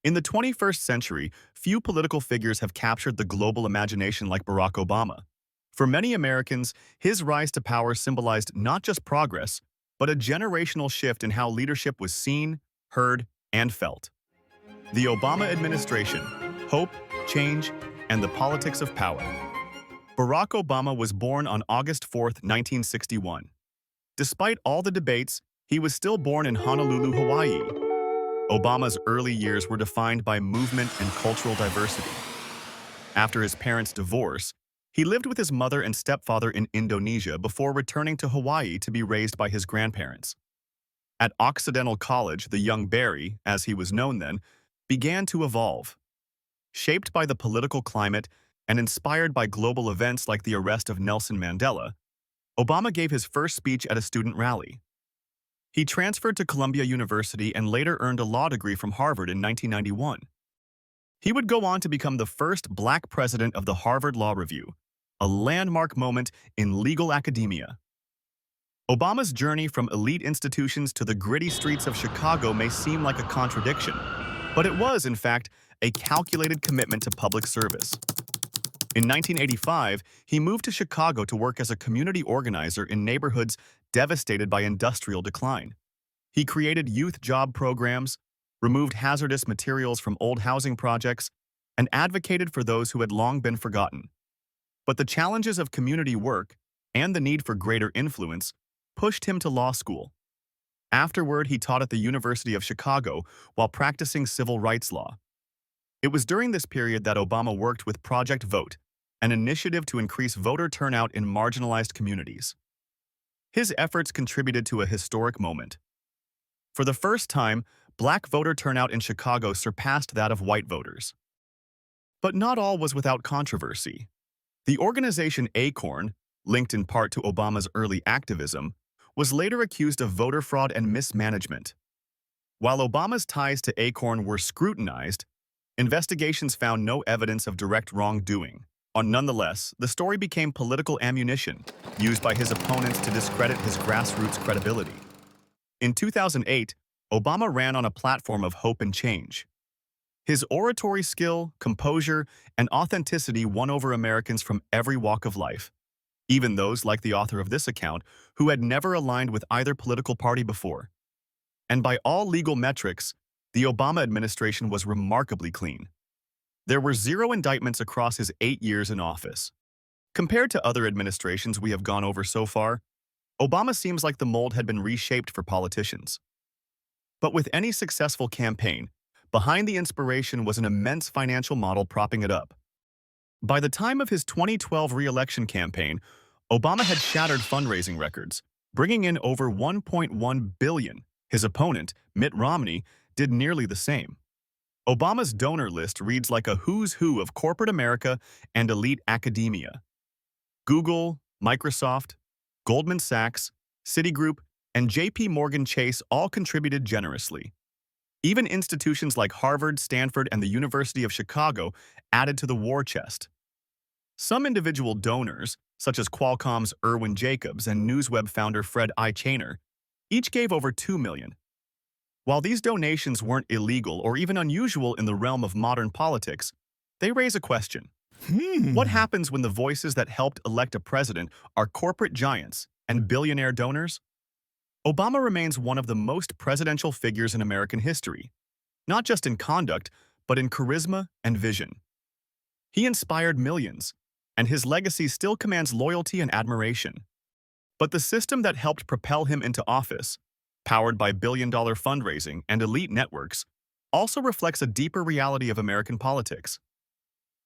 In the 21st century, few political figures have captured the global imagination like Barack Obama. For many Americans, his rise to power symbolized not just progress, but a generational shift in how leadership was seen, heard, and felt. The Obama administration, hope, change, and the politics of power. Barack Obama was born on August 4, 1961. Despite all the debates, he was still born in Honolulu, Hawaii. Obama's early years were defined by movement and cultural diversity. After his parents' divorce, he lived with his mother and stepfather in Indonesia before returning to Hawaii to be raised by his grandparents. At Occidental College, the young Barry, as he was known then, began to evolve. Shaped by the political climate and inspired by global events like the arrest of Nelson Mandela, Obama gave his first speech at a student rally. He transferred to Columbia University and later earned a law degree from Harvard in 1991. He would go on to become the first black president of the Harvard Law Review, a landmark moment in legal academia. Obama's journey from elite institutions to the gritty streets of Chicago may seem like a contradiction, but it was, in fact, a calculated commitment to public service. In 1985, he moved to Chicago to work as a community organizer in neighborhoods devastated by industrial decline. He created youth job programs, removed hazardous materials from old housing projects, and advocated for those who had long been forgotten. But the challenges of community work and the need for greater influence pushed him to law school. Afterward, he taught at the University of Chicago while practicing civil rights law. It was during this period that Obama worked with Project Vote, an initiative to increase voter turnout in marginalized communities. His efforts contributed to a historic moment. For the first time, black voter turnout in Chicago surpassed that of white voters. But not all was without controversy. The organization Acorn, linked in part to Obama's early activism, was later accused of voter fraud and mismanagement. While Obama's ties to Acorn were scrutinized, investigations found no evidence of direct wrongdoing. Nonetheless, the story became political ammunition, used by his opponents to discredit his grassroots credibility. In 2008, Obama ran on a platform of hope and change. His oratory skill, composure, and authenticity won over Americans from every walk of life, even those, like the author of this account, who had never aligned with either political party before. And by all legal metrics, the Obama administration was remarkably clean. There were 0 indictments across his 8 years in office. Compared to other administrations we have gone over so far, Obama seems like the mold had been reshaped for politicians. But with any successful campaign, behind the inspiration was an immense financial model propping it up. By the time of his 2012 re-election campaign, Obama had shattered fundraising records, bringing in over $1.1 billion. His opponent, Mitt Romney, did nearly the same. Obama's donor list reads like a who's who of corporate America and elite academia. Google, Microsoft, Goldman Sachs, Citigroup, and J.P. Morgan Chase all contributed generously. Even institutions like Harvard, Stanford, and the University of Chicago added to the war chest. Some individual donors, such as Qualcomm's Irwin Jacobs and NewsWeb founder Fred I. Chainer, each gave over $2 million. While these donations weren't illegal or even unusual in the realm of modern politics, they raise a question. What happens when the voices that helped elect a president are corporate giants and billionaire donors? Obama remains one of the most presidential figures in American history, not just in conduct, but in charisma and vision. He inspired millions, and his legacy still commands loyalty and admiration. But the system that helped propel him into office, powered by billion-dollar fundraising and elite networks, also reflects a deeper reality of American politics.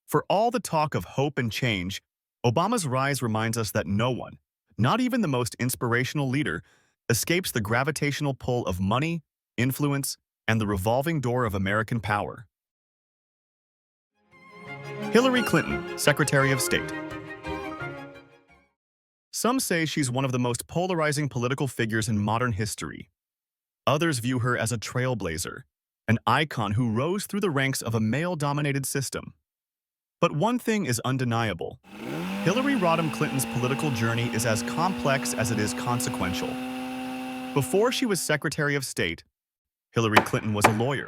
For all the talk of hope and change, Obama's rise reminds us that no one, not even the most inspirational leader, escapes the gravitational pull of money, influence, and the revolving door of American power. Hillary Clinton, Secretary of State. Some say she's one of the most polarizing political figures in modern history. Others view her as a trailblazer, an icon who rose through the ranks of a male-dominated system. But one thing is undeniable. Hillary Rodham Clinton's political journey is as complex as it is consequential. Before she was Secretary of State, Hillary Clinton was a lawyer,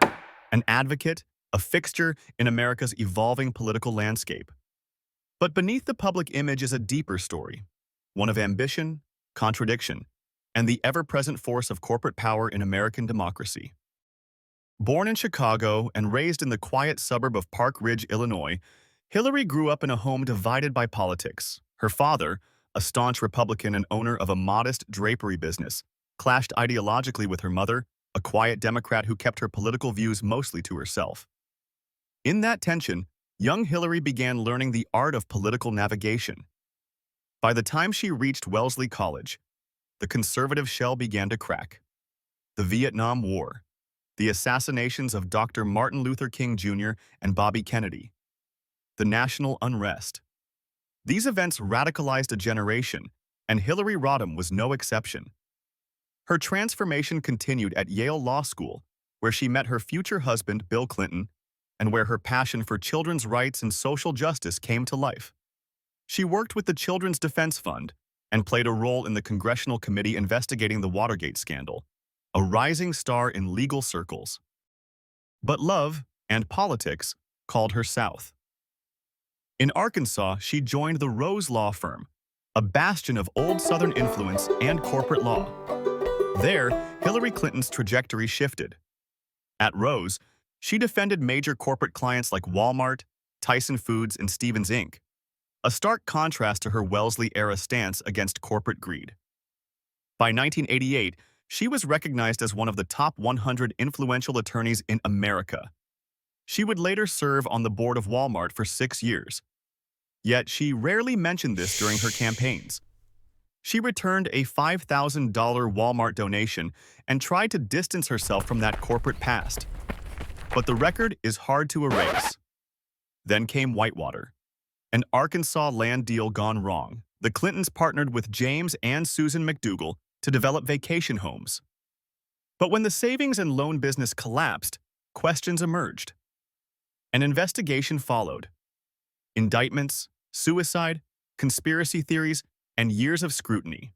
an advocate, a fixture in America's evolving political landscape. But beneath the public image is a deeper story, one of ambition, contradiction, and the ever-present force of corporate power in American democracy. Born in Chicago and raised in the quiet suburb of Park Ridge, Illinois, Hillary grew up in a home divided by politics. Her father, a staunch Republican and owner of a modest drapery business, clashed ideologically with her mother, a quiet Democrat who kept her political views mostly to herself. In that tension, young Hillary began learning the art of political navigation. By the time she reached Wellesley College, the conservative shell began to crack. The Vietnam War, the assassinations of Dr. Martin Luther King Jr. and Bobby Kennedy, the national unrest. These events radicalized a generation, and Hillary Rodham was no exception. Her transformation continued at Yale Law School, where she met her future husband, Bill Clinton, and where her passion for children's rights and social justice came to life. She worked with the Children's Defense Fund and played a role in the Congressional Committee investigating the Watergate scandal, a rising star in legal circles. But love and politics called her south. In Arkansas, she joined the Rose Law Firm, a bastion of old Southern influence and corporate law. There, Hillary Clinton's trajectory shifted. At Rose, she defended major corporate clients like Walmart, Tyson Foods, and Stevens Inc., a stark contrast to her Wellesley-era stance against corporate greed. By 1988, she was recognized as one of the top 100 influential attorneys in America. She would later serve on the board of Walmart for 6 years. Yet she rarely mentioned this during her campaigns. She returned a $5,000 Walmart donation and tried to distance herself from that corporate past. But the record is hard to erase. Then came Whitewater, an Arkansas land deal gone wrong. The Clintons partnered with James and Susan McDougal to develop vacation homes. But when the savings and loan business collapsed, questions emerged. An investigation followed. Indictments, suicide, conspiracy theories, and years of scrutiny.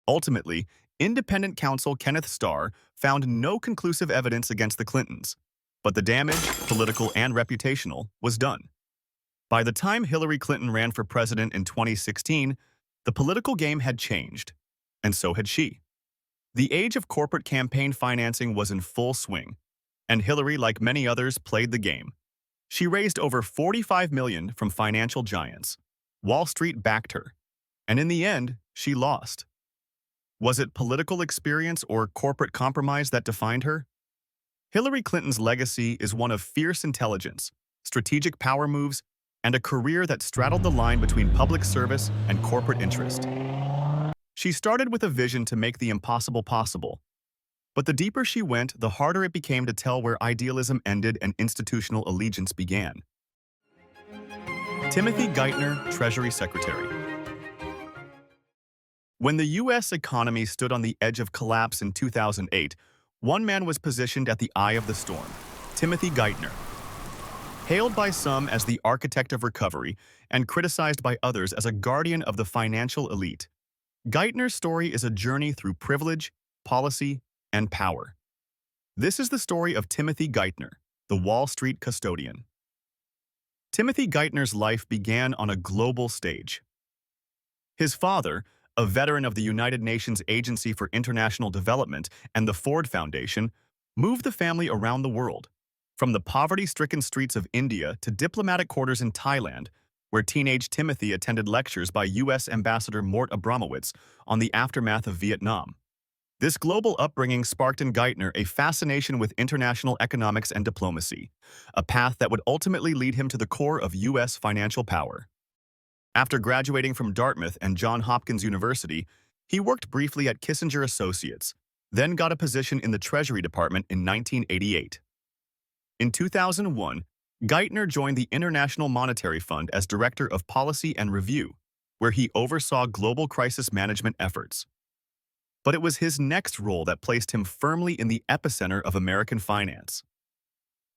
Ultimately, independent counsel Kenneth Starr found no conclusive evidence against the Clintons, but the damage, political and reputational, was done. By the time Hillary Clinton ran for president in 2016, the political game had changed, and so had she. The age of corporate campaign financing was in full swing, and Hillary, like many others, played the game. She raised over $45 million from financial giants. Wall Street backed her, and in the end, she lost. Was it political experience or corporate compromise that defined her? Hillary Clinton's legacy is one of fierce intelligence, strategic power moves, and a career that straddled the line between public service and corporate interest. She started with a vision to make the impossible possible. But the deeper she went, the harder it became to tell where idealism ended and institutional allegiance began. Timothy Geithner, Treasury Secretary. When the U.S. economy stood on the edge of collapse in 2008, one man was positioned at the eye of the storm, Timothy Geithner. Hailed by some as the architect of recovery and criticized by others as a guardian of the financial elite, Geithner's story is a journey through privilege, policy, and power. This is the story of Timothy Geithner, the Wall Street custodian. Timothy Geithner's life began on a global stage. His father, a veteran of the United Nations Agency for International Development and the Ford Foundation, moved the family around the world, from the poverty-stricken streets of India to diplomatic quarters in Thailand, where teenage Timothy attended lectures by U.S. Ambassador Mort Abramowitz on the aftermath of Vietnam. This global upbringing sparked in Geithner a fascination with international economics and diplomacy, a path that would ultimately lead him to the core of U.S. financial power. After graduating from Dartmouth and Johns Hopkins University, he worked briefly at Kissinger Associates, then got a position in the Treasury Department in 1988. In 2001, Geithner joined the International Monetary Fund as Director of Policy and Review, where he oversaw global crisis management efforts. But it was his next role that placed him firmly in the epicenter of American finance.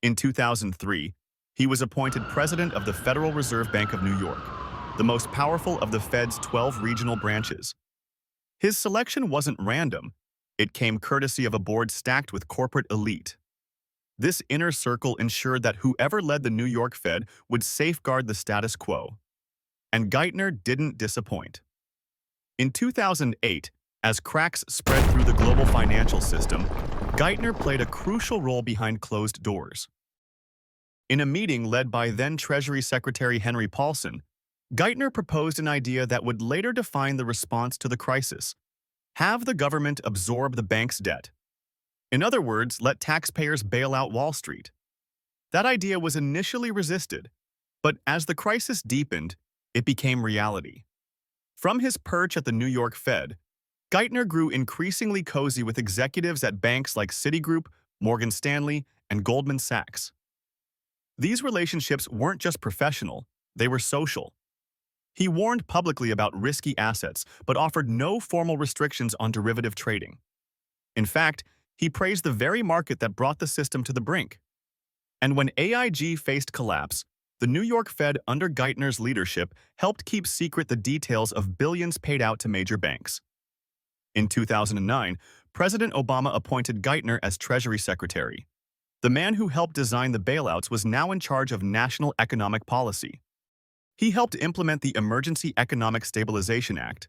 In 2003, he was appointed president of the Federal Reserve Bank of New York, the most powerful of the Fed's 12 regional branches. His selection wasn't random. It came courtesy of a board stacked with corporate elite. This inner circle ensured that whoever led the New York Fed would safeguard the status quo. And Geithner didn't disappoint. In 2008, as cracks spread through the global financial system, Geithner played a crucial role behind closed doors. In a meeting led by then Treasury Secretary Henry Paulson, Geithner proposed an idea that would later define the response to the crisis: have the government absorb the bank's debt. In other words, let taxpayers bail out Wall Street. That idea was initially resisted, but as the crisis deepened, it became reality. From his perch at the New York Fed, Geithner grew increasingly cozy with executives at banks like Citigroup, Morgan Stanley, and Goldman Sachs. These relationships weren't just professional, they were social. He warned publicly about risky assets, but offered no formal restrictions on derivative trading. In fact, he praised the very market that brought the system to the brink. And when AIG faced collapse, the New York Fed under Geithner's leadership helped keep secret the details of billions paid out to major banks. In 2009, President Obama appointed Geithner as Treasury Secretary. The man who helped design the bailouts was now in charge of national economic policy. He helped implement the Emergency Economic Stabilization Act,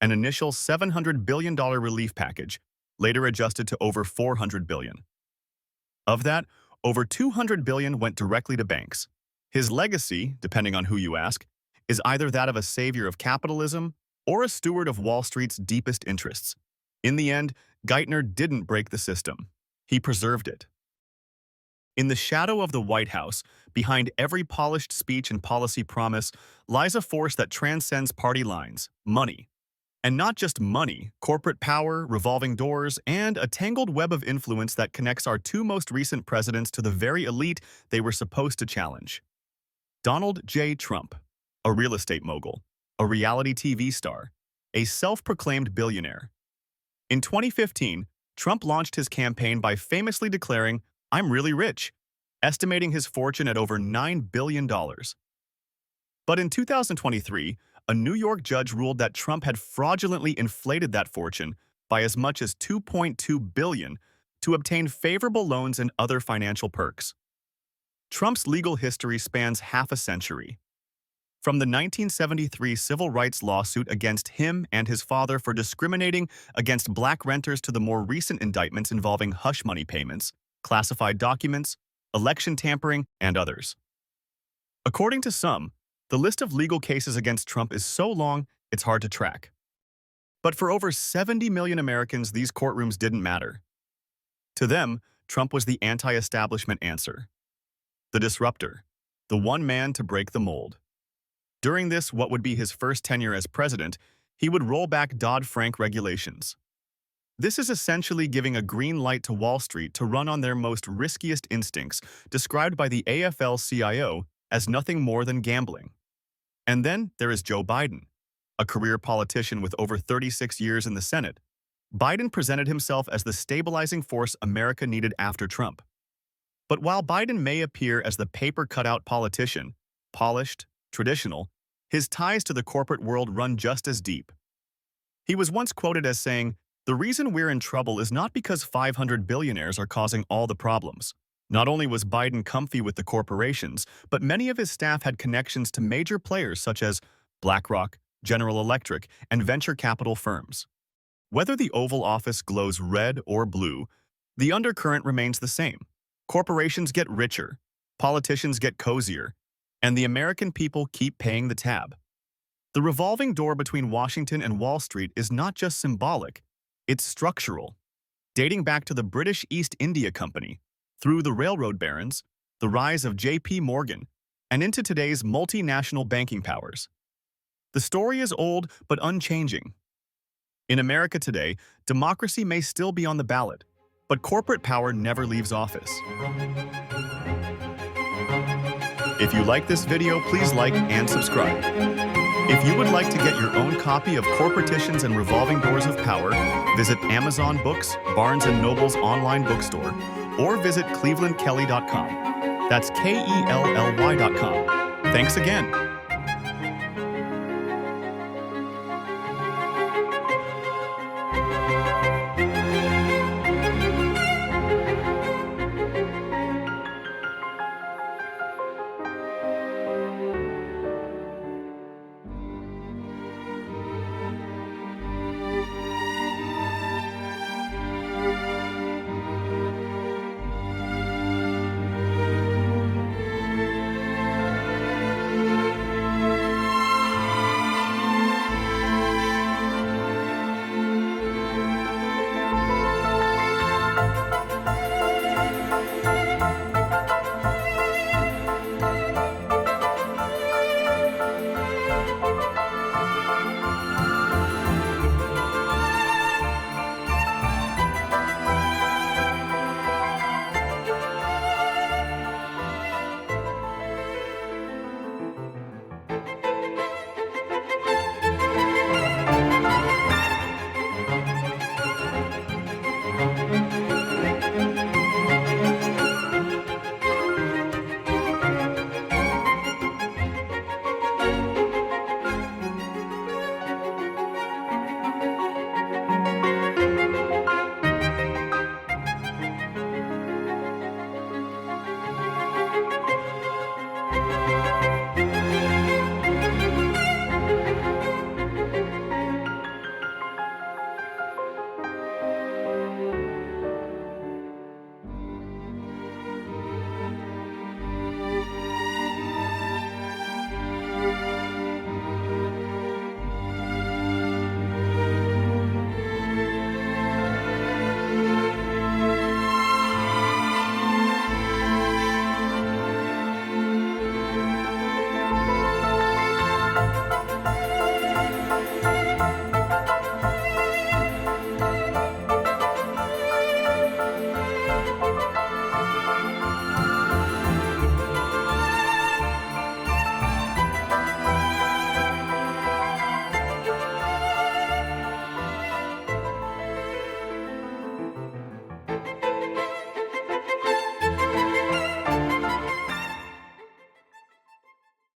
an initial $700 billion relief package, later adjusted to over $400 billion. Of that, over $200 billion went directly to banks. His legacy, depending on who you ask, is either that of a savior of capitalism or a steward of Wall Street's deepest interests. In the end, Geithner didn't break the system. He preserved it. In the shadow of the White House, behind every polished speech and policy promise, lies a force that transcends party lines: money. And not just money, corporate power, revolving doors, and a tangled web of influence that connects our two most recent presidents to the very elite they were supposed to challenge. Donald J. Trump, a real estate mogul, a reality TV star, a self-proclaimed billionaire. In 2015, Trump launched his campaign by famously declaring, "I'm really rich," estimating his fortune at over $9 billion. But in 2023, a New York judge ruled that Trump had fraudulently inflated that fortune by as much as $2.2 billion to obtain favorable loans and other financial perks. Trump's legal history spans half a century. From the 1973 civil rights lawsuit against him and his father for discriminating against black renters to the more recent indictments involving hush money payments, classified documents, election tampering, and others. According to some, the list of legal cases against Trump is so long, it's hard to track. But for over 70 million Americans, these courtrooms didn't matter. To them, Trump was the anti-establishment answer, the disruptor, the one man to break the mold. During this, what would be his first tenure as president, he would roll back Dodd-Frank regulations. This is essentially giving a green light to Wall Street to run on their most riskiest instincts, described by the AFL-CIO as nothing more than gambling. And then there is Joe Biden, a career politician with over 36 years in the Senate. Biden presented himself as the stabilizing force America needed after Trump. But while Biden may appear as the paper-cutout politician, polished, traditional, his ties to the corporate world run just as deep. He was once quoted as saying, "The reason we're in trouble is not because 500 billionaires are causing all the problems." Not only was Biden comfy with the corporations, but many of his staff had connections to major players such as BlackRock, General Electric, and venture capital firms. Whether the Oval Office glows red or blue, the undercurrent remains the same. Corporations get richer, politicians get cozier, and the American people keep paying the tab. The revolving door between Washington and Wall Street is not just symbolic, it's structural. Dating back to the British East India Company, through the railroad barons, the rise of J.P. Morgan, and into today's multinational banking powers. The story is old but unchanging. In America today, democracy may still be on the ballot, but corporate power never leaves office. If you like this video, please like and subscribe. If you would like to get your own copy of Corporticians and Revolving Doors of Power, visit Amazon Books, Barnes & Noble's online bookstore, or visit clevelandkelly.com. That's KELLY.com. Thanks again.